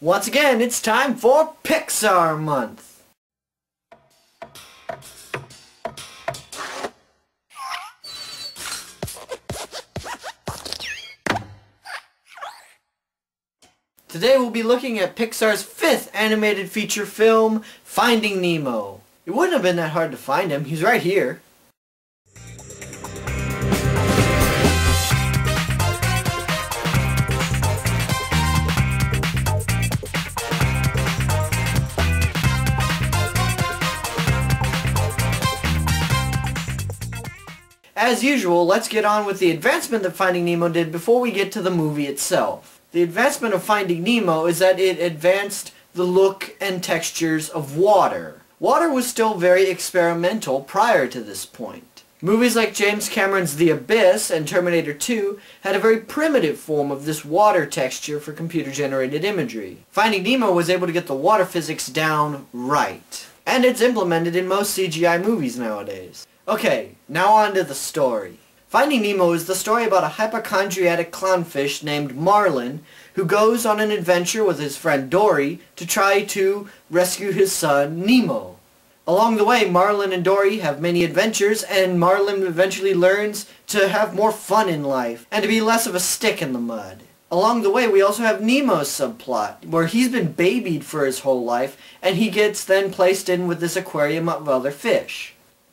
Once again, it's time for Pixar Month. Today we'll be looking at Pixar's 5th animated feature film, Finding Nemo. It wouldn't have been that hard to find him, he's right here. As usual, let's get on with the advancement that Finding Nemo did before we get to the movie itself. The advancement of Finding Nemo is that it advanced the look and textures of water. Water was still very experimental prior to this point. Movies like James Cameron's The Abyss and Terminator 2 had a very primitive form of this water texture for computer-generated imagery. Finding Nemo was able to get the water physics down right. And it's implemented in most CGI movies nowadays. Okay, now on to the story. Finding Nemo is the story about a hypochondriac clownfish named Marlin who goes on an adventure with his friend Dory to try to rescue his son Nemo. Along the way, Marlin and Dory have many adventures, and Marlin eventually learns to have more fun in life and to be less of a stick in the mud. Along the way, we also have Nemo's subplot, where he's been babied for his whole life, and he gets then placed in with this aquarium of other fish.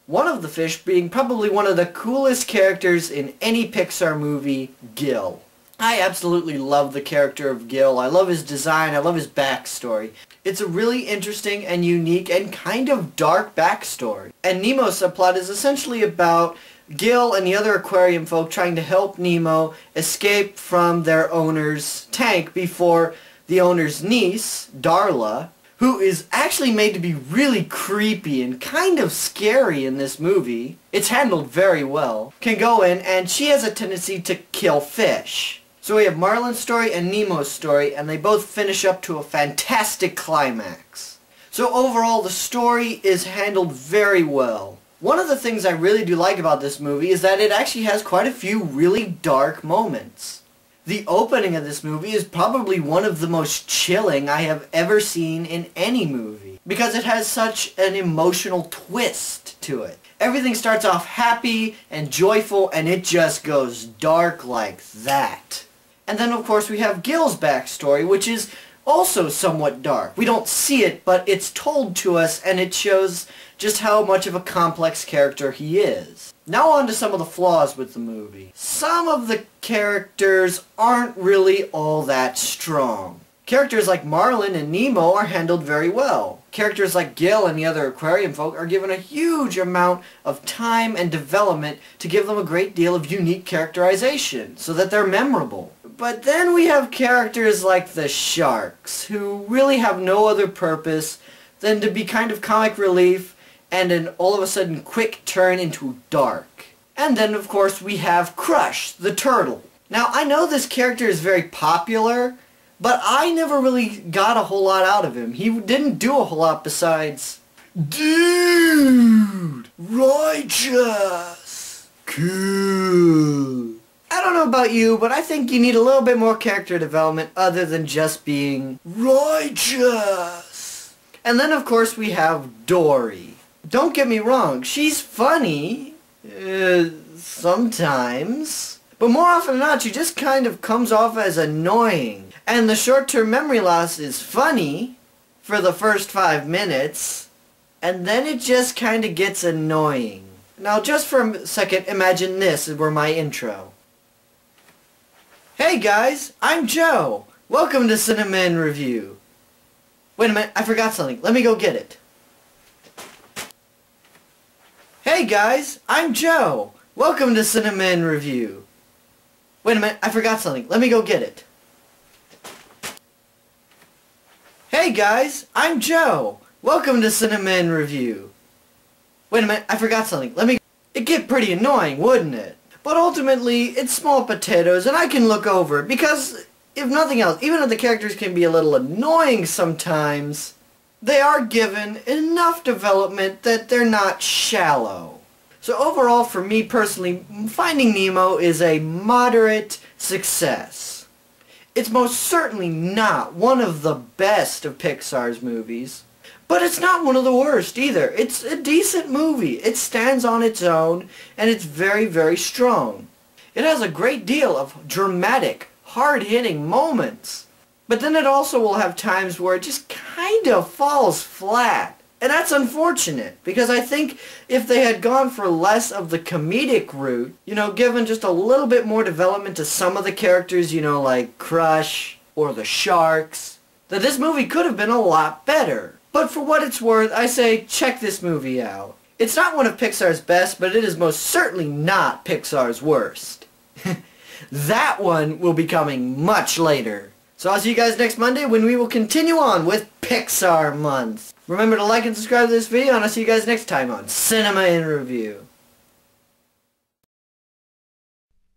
One of the fish being probably one of the coolest characters in any Pixar movie, Gil. I absolutely love the character of Gil. I love his design. I love his backstory. It's a really interesting and unique and kind of dark backstory. And Nemo's subplot is essentially about Gil and the other aquarium folk trying to help Nemo escape from their owner's tank before the owner's niece, Darla, who is actually made to be really creepy and kind of scary in this movie, it's handled very well, can go in, and she has a tendency to kill fish. So we have Marlin's story and Nemo's story, and they both finish up to a fantastic climax. So overall, the story is handled very well. One of the things I really do like about this movie is that it actually has quite a few really dark moments. The opening of this movie is probably one of the most chilling I have ever seen in any movie, because it has such an emotional twist to it. Everything starts off happy and joyful, and it just goes dark like that. And then of course we have Gil's backstory, which is also somewhat dark. We don't see it, but it's told to us, and it shows just how much of a complex character he is. Now on to some of the flaws with the movie. Some of the characters aren't really all that strong. Characters like Marlin and Nemo are handled very well. Characters like Gil and the other aquarium folk are given a huge amount of time and development to give them a great deal of unique characterization, so that they're memorable. But then we have characters like the sharks, who really have no other purpose than to be kind of comic relief and an all of a sudden quick turn into dark. And then of course we have Crush, the turtle. Now I know this character is very popular, but I never really got a whole lot out of him. He didn't do a whole lot besides, dude, righteous, cool. I don't know about you, but I think you need a little bit more character development other than just being righteous. And then of course we have Dory. Don't get me wrong, she's funny, sometimes, but more often than not she just kind of comes off as annoying. And the short-term memory loss is funny for the first 5 minutes, and then it just kind of gets annoying. Now just for a second, imagine this were my intro. Hey guys, I'm Joe. Welcome to Cinema in Review. Wait a minute, I forgot something. Let me go get it. Hey guys, I'm Joe. Welcome to Cinema in Review. Wait a minute, I forgot something. Let me go get it. Hey guys, I'm Joe. Welcome to Cinema in Review. Wait a minute, I forgot something. It'd get pretty annoying, wouldn't it? But ultimately, it's small potatoes, and I can look over it, because if nothing else, even if the characters can be a little annoying sometimes, they are given enough development that they're not shallow. So overall, for me personally, Finding Nemo is a moderate success. It's most certainly not one of the best of Pixar's movies, but it's not one of the worst either. It's a decent movie. It stands on its own, and it's very, very strong. It has a great deal of dramatic, hard-hitting moments. But then it also will have times where it just kind of falls flat. And that's unfortunate, because I think if they had gone for less of the comedic route, given just a little bit more development to some of the characters, like Crush or the Sharks, that this movie could have been a lot better. But for what it's worth, I say check this movie out. It's not one of Pixar's best, but it is most certainly not Pixar's worst. That one will be coming much later. So I'll see you guys next Monday when we will continue on with Pixar Month. Remember to like and subscribe to this video, and I'll see you guys next time on Cinema in Review.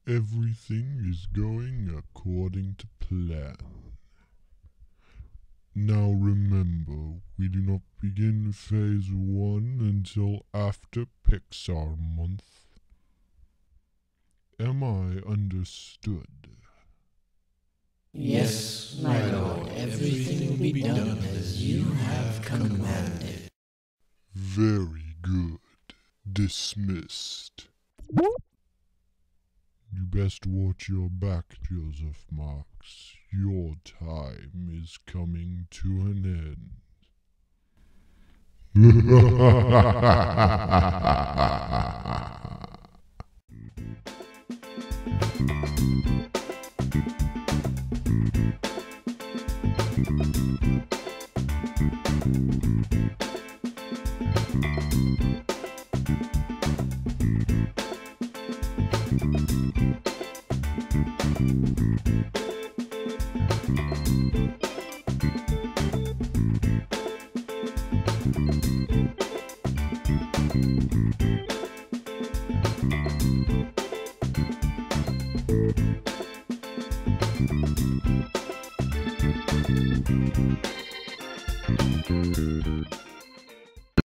Everything is going according to plan. Now remember, we do not begin Phase 1 until after Pixar Month. Am I understood? Yes, my lord, everything will be done as you have commanded. Very good. Dismissed. You best watch your back, Joseph Marx. Your time is coming to an end.